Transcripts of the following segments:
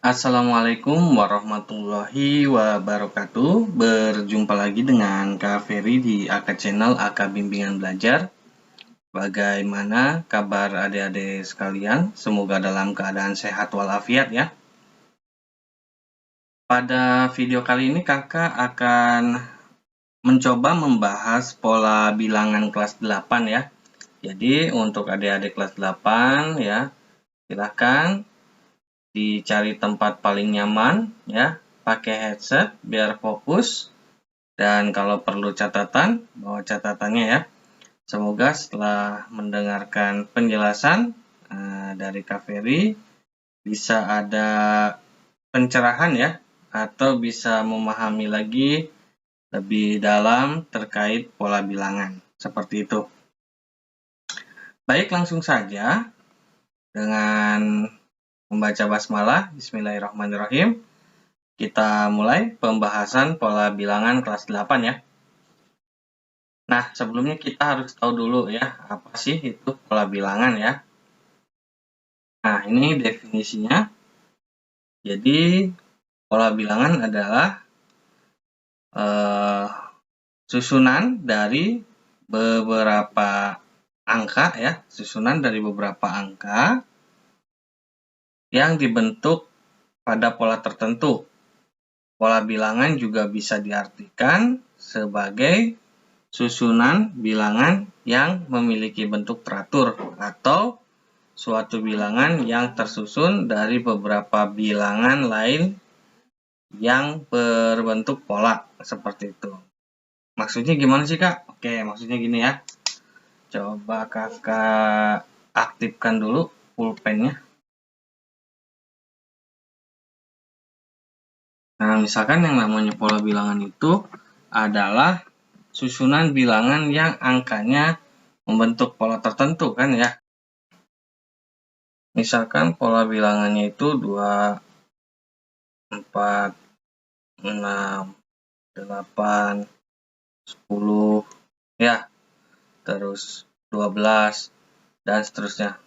Assalamualaikum warahmatullahi wabarakatuh. Berjumpa lagi dengan Kak Ferry di AK Channel AK Bimbingan Belajar. Bagaimana kabar adik-adik sekalian? Semoga dalam keadaan sehat walafiat ya. Pada video kali ini kakak akan mencoba membahas pola bilangan kelas 8 ya. Jadi untuk adik-adik kelas 8 ya, silahkan dicari tempat paling nyaman ya, pakai headset biar fokus, dan kalau perlu catatan, bawa catatannya ya. Semoga setelah mendengarkan penjelasan dari Kak Ferry bisa ada pencerahan ya, atau bisa memahami lagi lebih dalam terkait pola bilangan seperti itu. Baik, langsung saja dengan membaca basmalah. Bismillahirrahmanirrahim. Kita mulai pembahasan pola bilangan kelas 8 ya. Nah, sebelumnya kita harus tahu dulu ya, apa sih itu pola bilangan ya. Nah, ini definisinya. Jadi, pola bilangan adalah susunan dari beberapa angka ya, susunan dari beberapa angka yang dibentuk pada pola tertentu. Pola bilangan juga bisa diartikan sebagai susunan bilangan yang memiliki bentuk teratur atau suatu bilangan yang tersusun dari beberapa bilangan lain yang berbentuk pola seperti itu. Maksudnya gimana sih Kak? Oke, maksudnya gini ya. Coba kakak aktifkan dulu pulpennya. Nah, misalkan yang namanya pola bilangan itu adalah susunan bilangan yang angkanya membentuk pola tertentu kan ya. Misalkan pola bilangannya itu 2, 4, 6, 8, 10, ya, terus 12, dan seterusnya.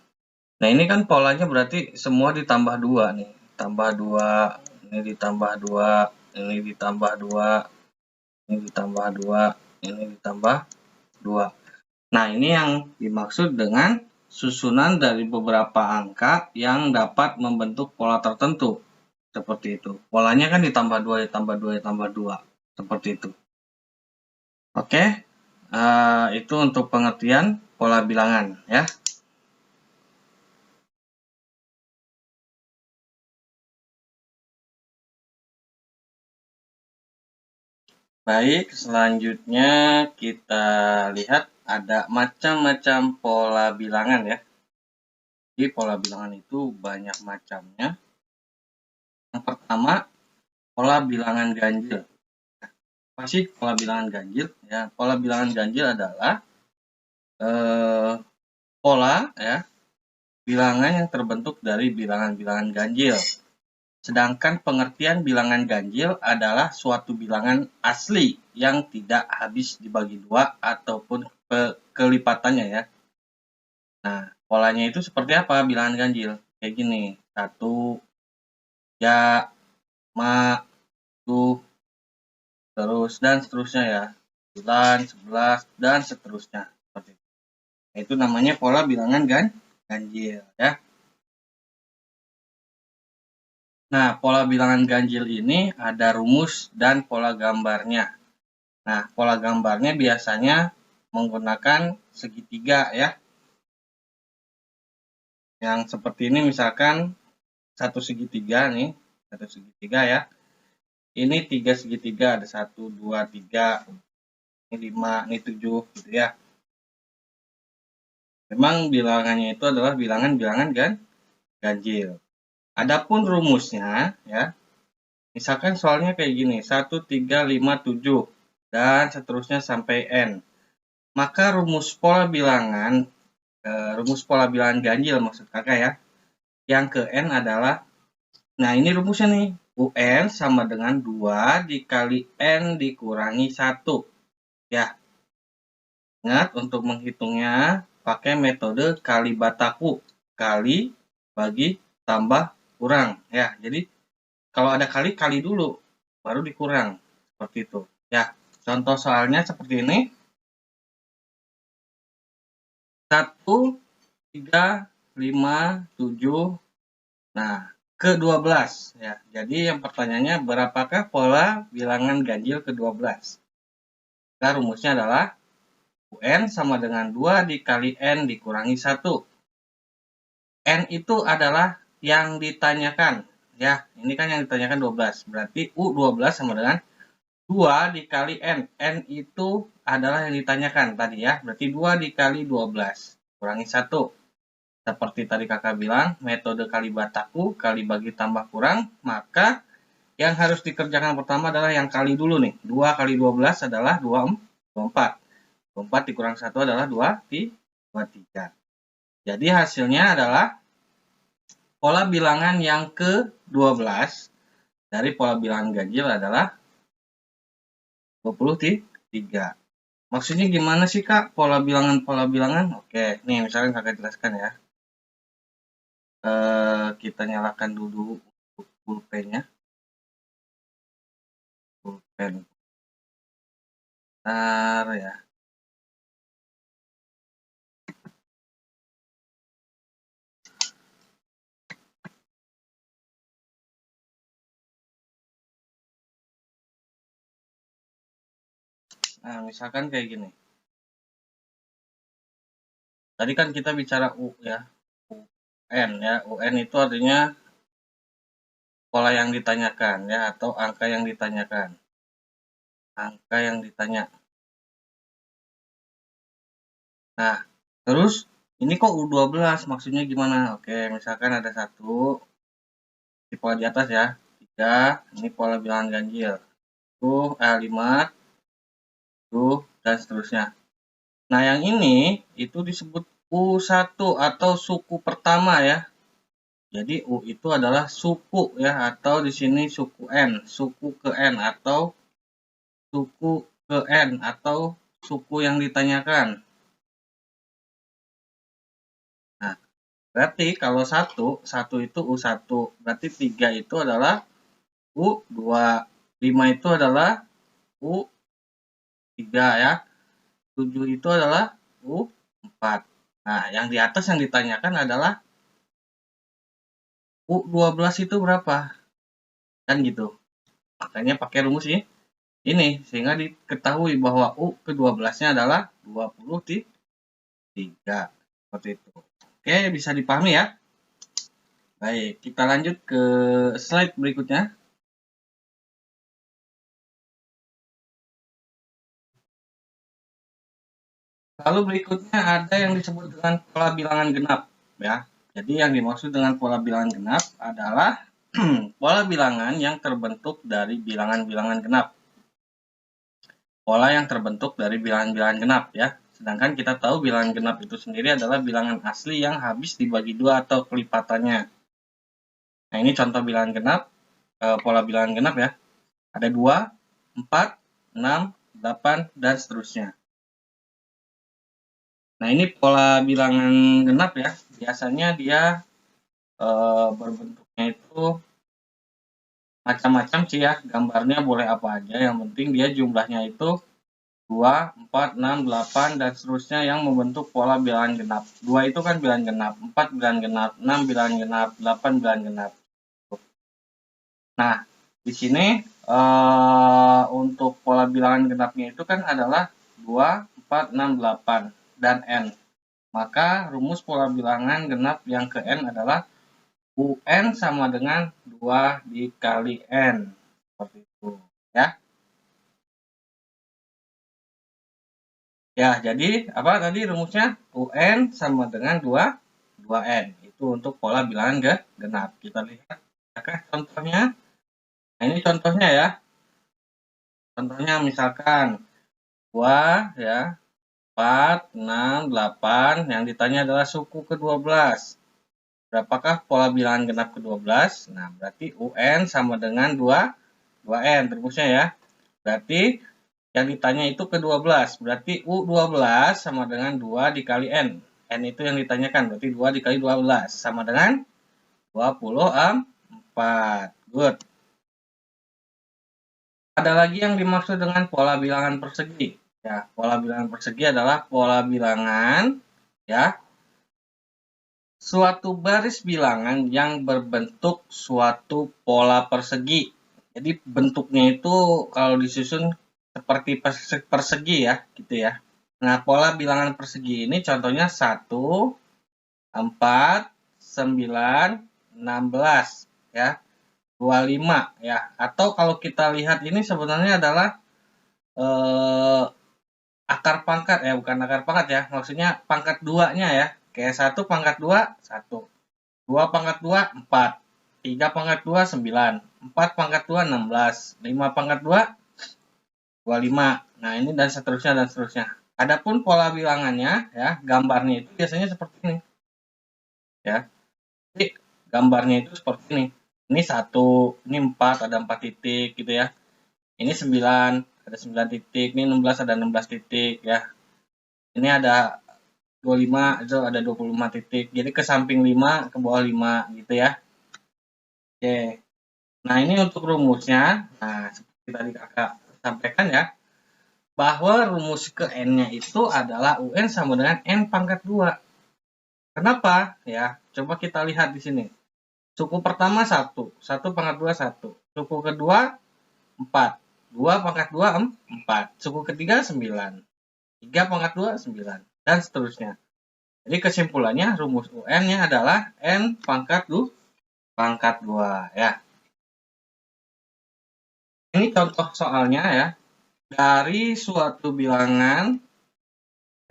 Nah, ini kan polanya berarti semua ditambah 2 nih. Tambah 2, ini ditambah 2, ini ditambah 2, ini ditambah 2, ini ditambah 2. Nah, ini yang dimaksud dengan susunan dari beberapa angka yang dapat membentuk pola tertentu. Seperti itu. Polanya kan ditambah 2, ditambah 2, ditambah 2. Seperti itu. Oke, itu untuk pengertian pola bilangan ya. Baik, selanjutnya kita lihat ada macam-macam pola bilangan ya. Jadi pola bilangan itu banyak macamnya. Yang pertama, pola bilangan ganjil. Apa sih pola bilangan ganjil? Ya, pola bilangan ganjil adalah pola ya, bilangan yang terbentuk dari bilangan-bilangan ganjil. Sedangkan pengertian bilangan ganjil adalah suatu bilangan asli yang tidak habis dibagi 2 ataupun kelipatannya ya. Nah, polanya itu seperti apa bilangan ganjil? Kayak gini, 1, ya, ma, tuh, terus, dan seterusnya ya. 9, 11, dan seterusnya. Seperti itu. Nah, itu namanya pola bilangan ganjil ya. Nah, pola bilangan ganjil ini ada rumus dan pola gambarnya. Nah, pola gambarnya biasanya menggunakan segitiga ya. Yang seperti ini misalkan satu segitiga nih, satu segitiga ya. Ini 3 segitiga, ada 1, 2, 3, ini 5, ini 7 gitu ya. Memang bilangannya itu adalah bilangan-bilangan ganjil. Adapun rumusnya ya, misalkan soalnya kayak gini, 1, 3, 5, 7, dan seterusnya sampai N. Maka rumus pola bilangan ganjil maksud kakak ya, yang ke N adalah, nah ini rumusnya nih, UN sama dengan 2 dikali N dikurangi 1. Ya, ingat untuk menghitungnya pakai metode kali bataku, kali bagi tambah kurang. Ya, jadi kalau ada kali dulu, baru dikurang. Seperti itu. Ya, contoh soalnya seperti ini. 1, 3, 5, 7. Nah, ke-12 ya. Jadi yang pertanyaannya berapakah pola bilangan ganjil ke-12? Nah, rumusnya adalah UN sama dengan 2 dikali N dikurangi 1. N itu adalah yang ditanyakan. Ya, ini kan yang ditanyakan 12. Berarti U12 sama dengan 2 dikali N. N itu adalah yang ditanyakan tadi ya. Berarti 2 dikali 12. Kurangi 1. Seperti tadi kakak bilang, metode kali bataku, kali bagi tambah kurang. Maka yang harus dikerjakan pertama adalah yang kali dulu nih. 2 kali 12 adalah 24. 24 dikurang 1 adalah 23. Jadi hasilnya adalah pola bilangan yang ke-12 dari pola bilangan ganjil adalah 23. Maksudnya gimana sih Kak pola bilangan? Oke, nih misalkan kakak jelaskan ya. Kita nyalakan dulu untuk pulpennya. Pulpen. Bentar ya. Nah, misalkan kayak gini. Tadi kan kita bicara U ya. UN ya. UN itu artinya pola yang ditanyakan ya atau angka yang ditanyakan. Angka yang ditanya. Nah, terus ini kok U12 maksudnya gimana? Oke, misalkan ada 1 di pola di atas ya. 3, ini pola bilangan ganjil. 5, 7 dan seterusnya. Nah, yang ini itu disebut U1 atau suku pertama ya. Jadi U itu adalah suku ya atau di sini suku N, suku ke N atau suku ke N atau suku yang ditanyakan. Nah, berarti kalau 1 itu U1, berarti 3 itu adalah U2, 5 itu adalah U3 ya. 7 itu adalah U4. Nah, yang di atas yang ditanyakan adalah U12 itu berapa? Kan gitu. Makanya pakai rumus ini sehingga diketahui bahwa U ke-12-nya adalah 23. Seperti itu. Oke, bisa dipahami ya? Baik, kita lanjut ke slide berikutnya. Lalu berikutnya ada yang disebut dengan pola bilangan genap ya. Jadi yang dimaksud dengan pola bilangan genap adalah pola bilangan yang terbentuk dari bilangan-bilangan genap. Pola yang terbentuk dari bilangan-bilangan genap ya. Sedangkan kita tahu bilangan genap itu sendiri adalah bilangan asli yang habis dibagi 2 atau kelipatannya. Nah, ini contoh bilangan genap, pola bilangan genap ya. Ada 2, 4, 6, 8, dan seterusnya. Nah, ini pola bilangan genap ya. Biasanya dia berbentuknya itu macam-macam sih ya. Gambarnya boleh apa aja. Yang penting dia jumlahnya itu 2, 4, 6, 8, dan seterusnya yang membentuk pola bilangan genap. 2 itu kan bilangan genap, 4 bilangan genap, 6 bilangan genap, 8 bilangan genap. Nah, di sini untuk pola bilangan genapnya itu kan adalah 2, 4, 6, 8, dan N. Maka rumus pola bilangan genap yang ke N adalah UN sama dengan 2 dikali N. Seperti itu ya. Ya, jadi apa tadi rumusnya? UN sama dengan 2N. Itu untuk pola bilangan genap. Kita lihat apakah contohnya. Nah, ini contohnya ya. Contohnya misalkan 2 ya, 4, 6, 8. Yang ditanya adalah suku ke-12. Berapakah pola bilangan genap ke-12? Nah, berarti UN sama dengan 2N. Rumusnya ya. Berarti yang ditanya itu ke-12. Berarti U12 sama dengan 2 dikali N. N itu yang ditanyakan. Berarti 2 dikali 12. Sama dengan 24. Good. Ada lagi yang dimaksud dengan pola bilangan persegi. Ya, pola bilangan persegi adalah pola bilangan ya suatu baris bilangan yang berbentuk suatu pola persegi. Jadi bentuknya itu kalau disusun seperti persegi ya, gitu ya. Nah, pola bilangan persegi ini contohnya 1, 4, 9, 16 ya, 25 ya. Atau kalau kita lihat ini sebenarnya adalah akar pangkat ya, bukan akar pangkat ya, maksudnya pangkat 2-nya ya. Kayak 1 pangkat 2, 1. 2 pangkat 2, 4. 3 pangkat 2, 9. 4 pangkat 2, 16. 5 pangkat 2, 25. Nah, ini dan seterusnya dan seterusnya. Adapun pola bilangannya ya, gambarnya itu biasanya seperti ini. Ya. Jadi gambarnya itu seperti ini. Ini 1, ini 4, ada 4 titik gitu ya. Ini 9, ada 9 titik, ini 16 ada 16 titik ya. Ini ada 25, itu ada 25 titik. Jadi ke samping 5, ke bawah 5 gitu ya. Oke. Nah, ini untuk rumusnya. Nah, seperti tadi Kakak sampaikan ya, bahwa rumus ke N-nya itu adalah UN sama dengan N pangkat 2. Kenapa? Ya, coba kita lihat di sini. Suku pertama 1, 1 pangkat 2, 1. Suku kedua 4, 2 pangkat 2, 4. Suku ketiga 9, 3 pangkat 2, 9. Dan seterusnya. Jadi kesimpulannya rumus UN-nya adalah N pangkat 2 ya. Ini contoh soalnya ya. Dari suatu bilangan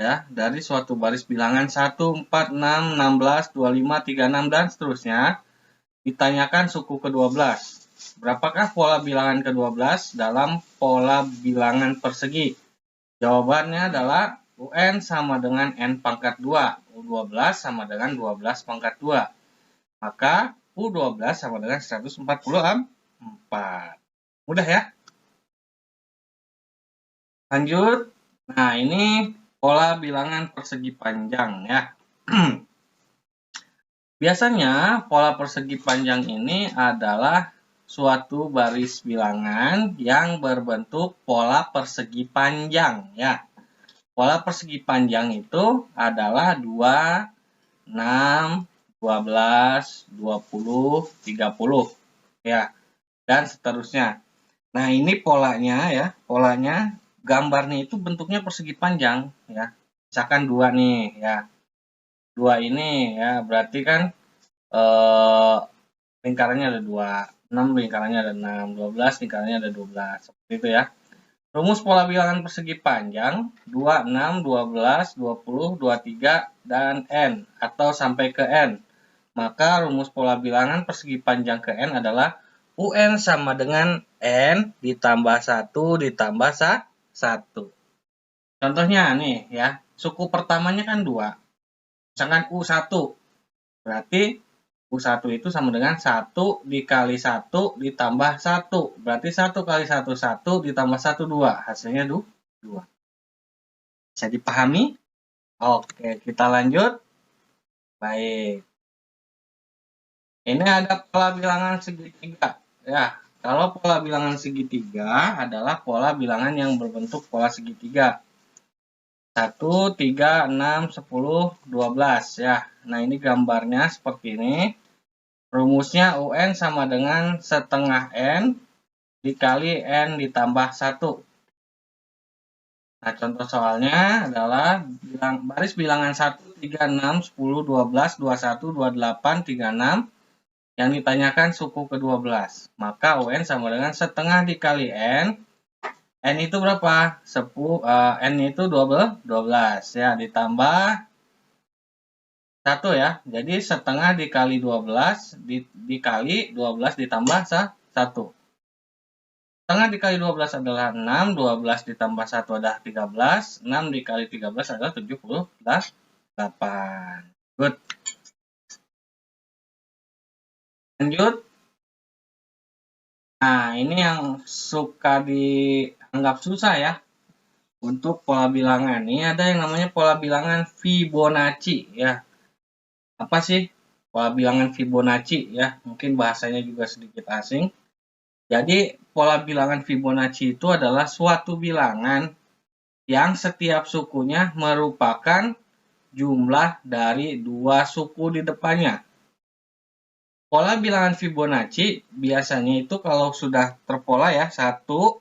ya, dari suatu baris bilangan 1, 4, 6, 16, 25, 36 dan seterusnya ditanyakan suku ke-12. Berapakah pola bilangan ke-12 dalam pola bilangan persegi? Jawabannya adalah UN sama dengan N pangkat 2. U12 sama dengan 12 pangkat 2. Maka U12 sama dengan 144. Mudah ya? Lanjut. Nah, ini pola bilangan persegi panjang ya. Biasanya pola persegi panjang ini adalah suatu baris bilangan yang berbentuk pola persegi panjang ya. Pola persegi panjang itu adalah 2, 6, 12, 20, 30 ya, dan seterusnya. Nah, ini polanya ya, polanya gambarnya itu bentuknya persegi panjang ya. Misalkan 2 nih ya. 2 ini ya berarti kan lingkarannya ada 2, 6 lingkarannya ada 6, 12 lingkarannya ada 12. Seperti itu ya. Rumus pola bilangan persegi panjang 2, 6, 12, 20, 23 dan N atau sampai ke N. Maka rumus pola bilangan persegi panjang ke N adalah UN sama dengan N ditambah 1 ditambah 1. Contohnya nih ya, suku pertamanya kan 2. Misalkan U1. Berarti U1 itu sama dengan 1 dikali 1 ditambah 1. Berarti 1 kali 1, 1 ditambah 1, 2. Hasilnya 2. Bisa dipahami? Oke, kita lanjut. Baik. Ini ada pola bilangan segitiga. Ya, kalau pola bilangan segitiga adalah pola bilangan yang berbentuk pola segitiga. 1, 3, 6, 10, 12 ya. Nah, ini gambarnya seperti ini. Rumusnya UN sama dengan setengah N dikali N ditambah 1. Nah, contoh soalnya adalah baris bilangan 1, 3, 6, 10, 12, 21, 28, 36 yang ditanyakan suku ke-12. Maka UN sama dengan setengah dikali N. N itu berapa? 10, N itu 12 ya, ditambah 1 ya. Jadi setengah dikali 12 dikali 12 ditambah 1. Setengah dikali 12 adalah 6, 12 ditambah 1 adalah 13, 6 dikali 13 adalah 78. Good. Lanjut. Nah, ini yang suka dianggap susah ya untuk pola bilangan. Ini ada yang namanya pola bilangan Fibonacci ya. Apa sih pola bilangan Fibonacci ya? Mungkin bahasanya juga sedikit asing. Jadi pola bilangan Fibonacci itu adalah suatu bilangan yang setiap sukunya merupakan jumlah dari dua suku di depannya. Pola bilangan Fibonacci biasanya itu kalau sudah terpola ya 1, 1,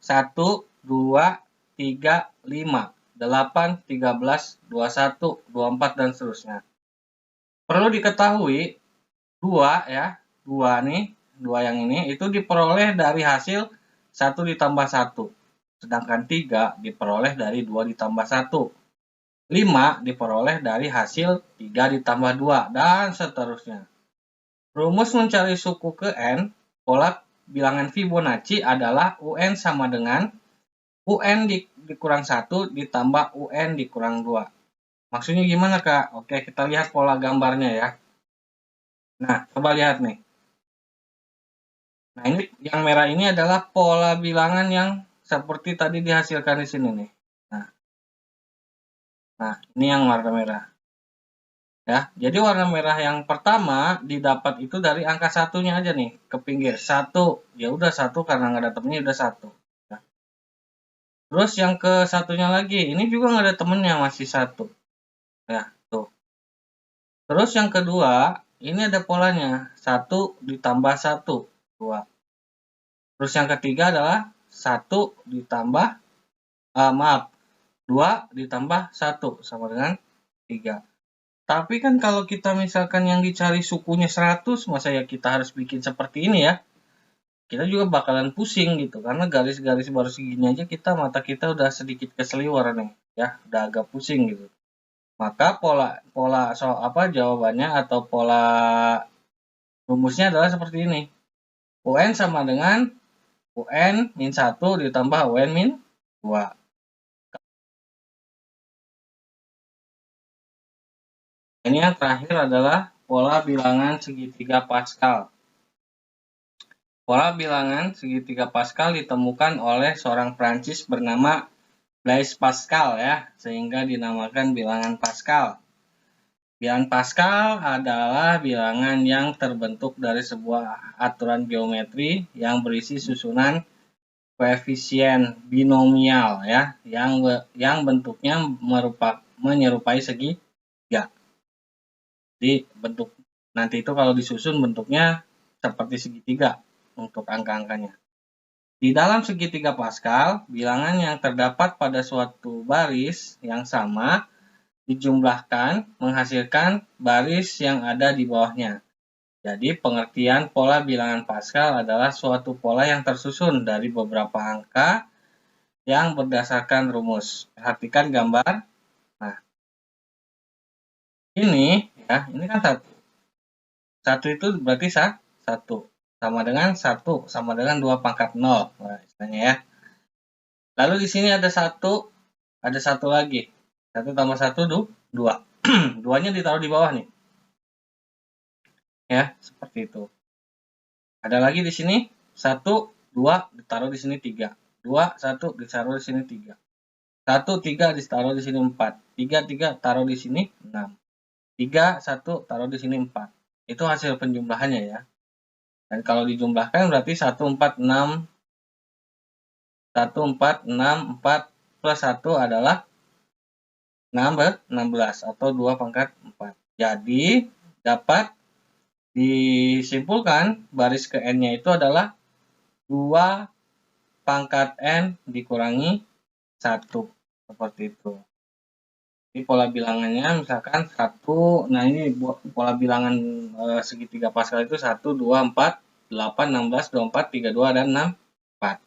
2, 3, 5, 8, 13, 21, 24, dan seterusnya. Perlu diketahui 2 ya, 2 nih, 2 yang ini itu diperoleh dari hasil 1 ditambah 1. Sedangkan 3 diperoleh dari 2 ditambah 1. 5 diperoleh dari hasil 3 ditambah 2, dan seterusnya. Rumus mencari suku ke n, pola bilangan Fibonacci adalah UN sama dengan UN dikurang 1 ditambah UN dikurang 2. Maksudnya gimana, Kak? Oke, kita lihat pola gambarnya ya. Nah, coba lihat nih. Nah, ini yang merah ini adalah pola bilangan yang seperti tadi dihasilkan di sini nih. Nah, ini yang warna merah. Ya, jadi warna merah yang pertama didapat itu dari angka satunya aja nih, ke pinggir. 1, ya udah 1 karena nggak ada temennya udah 1. Nah, terus yang ke satunya lagi, ini juga nggak ada temennya, masih 1. Ya, tuh. Terus yang kedua, ini ada polanya, 1 ditambah 1, 2. Terus yang ketiga adalah 1 ditambah, maaf, 2 ditambah 1 sama dengan 3. Tapi kan kalau kita misalkan yang dicari sukunya 100, masa ya kita harus bikin seperti ini ya. Kita juga bakalan pusing gitu, karena garis-garis baru segini aja mata kita udah sedikit keseliwer nih, ya, udah agak pusing gitu. Maka jawabannya atau pola rumusnya adalah seperti ini. UN sama dengan UN min 1 ditambah UN min 2. Ini yang terakhir adalah pola bilangan segitiga Pascal. Pola bilangan segitiga Pascal ditemukan oleh seorang Prancis bernama Blaise Pascal ya, sehingga dinamakan bilangan Pascal. Bilangan Pascal adalah bilangan yang terbentuk dari sebuah aturan geometri yang berisi susunan koefisien binomial ya, yang bentuknya menyerupai segitiga. Jadi bentuk nanti itu kalau disusun bentuknya seperti segitiga untuk angka-angkanya. Di dalam segitiga Pascal, bilangan yang terdapat pada suatu baris yang sama dijumlahkan menghasilkan baris yang ada di bawahnya. Jadi pengertian pola bilangan Pascal adalah suatu pola yang tersusun dari beberapa angka yang berdasarkan rumus. Perhatikan gambar. Nah, ini ya, ini kan 1. 1 itu berarti 1. Sama dengan 1 sama dengan 2 pangkat 0. Nah, istilahnya ya. Lalu di sini ada 1 lagi. 1 tambah 1, 2. 2-nya ditaruh di bawah nih. Ya, seperti itu. Ada lagi di sini 1, 2 ditaruh di sini 3. 2, 1 ditaruh di sini 3. 1, 3 ditaruh di sini 4. 3, 3 taruh di sini 6. 3, 1 taruh di sini 4. Itu hasil penjumlahannya ya. Dan kalau dijumlahkan berarti 1, 4, 6. 1, 4, 6, 4 plus 1 adalah 16 atau 2 pangkat 4. Jadi dapat disimpulkan baris ke n-nya itu adalah 2 pangkat n dikurangi 1. Seperti itu. Jadi pola bilangannya misalkan 1, nah ini pola bilangan segitiga Pascal itu 1, 2, 4, 8, 16, 24, 32, dan 6, 4.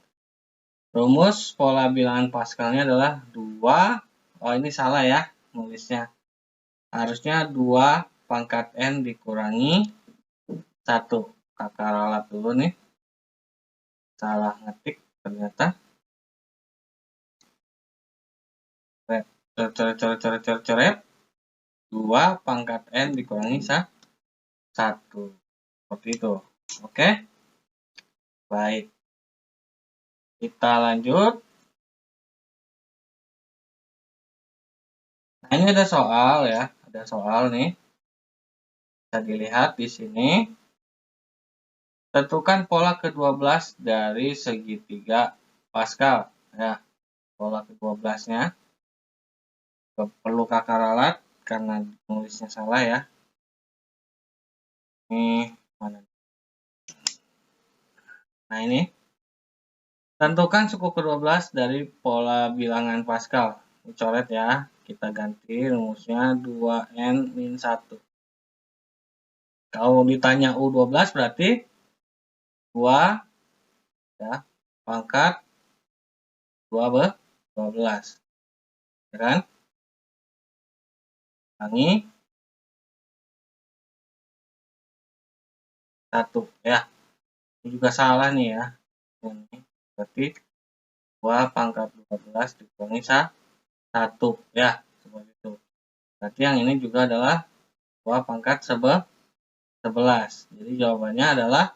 Rumus pola bilangan Pascalnya adalah 2, oh ini salah ya nulisnya. Harusnya 2 pangkat n dikurangi 1. Kakak ralat dulu nih. Salah ngetik ternyata. Coret. 2 pangkat n dikurangi 1. Seperti itu. Oke. Baik. Kita lanjut. Nah, ini ada soal ya. Ada soal nih. Bisa dilihat di sini. Tentukan pola ke-12 dari segitiga Pascal. Ya, pola ke-12-nya. Perlu kakak ralat karena nulisnya salah ya. Ini mana? Nah ini. Tentukan suku ke-12 dari pola bilangan Pascal. Coret ya. Kita ganti rumusnya 2n-1. Kalau ditanya U12 berarti 2 ya, pangkat 12. Ya kan? Ulangi 1 ya. Ini juga salah nih ya. Ini berarti 2 pangkat 12 dikurangi 1 ya, seperti itu. Berarti yang ini juga adalah 2 pangkat 11. Jadi jawabannya adalah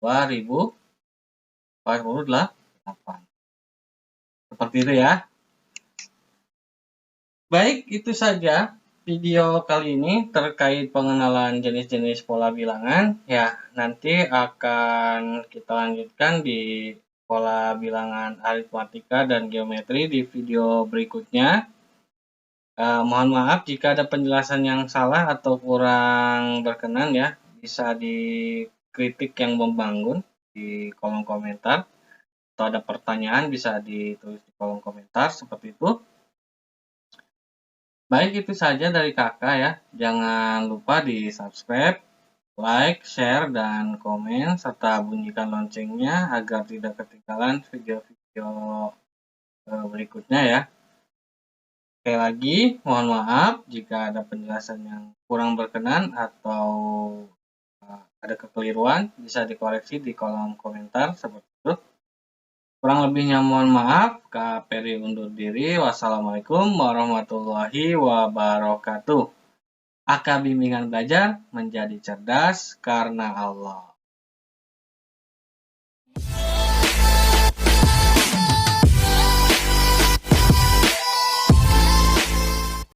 2048. Seperti itu ya. Baik, itu saja video kali ini terkait pengenalan jenis-jenis pola bilangan. Ya, nanti akan kita lanjutkan di pola bilangan aritmatika dan geometri di video berikutnya. Mohon maaf jika ada penjelasan yang salah atau kurang berkenan ya, bisa dikritik yang membangun di kolom komentar, atau ada pertanyaan bisa ditulis di kolom komentar seperti itu. Baik, itu saja dari kakak ya. Jangan lupa di subscribe, like, share, dan komen, serta bunyikan loncengnya agar tidak ketinggalan video-video berikutnya ya. Sekali lagi, mohon maaf jika ada penjelasan yang kurang berkenan atau ada kekeliruan, bisa dikoreksi di kolom komentar seperti itu. Kurang lebihnya mohon maaf, Kak Peri undur diri. Wassalamualaikum warahmatullahi wabarakatuh. AK Bimbingan Belajar menjadi cerdas karena Allah.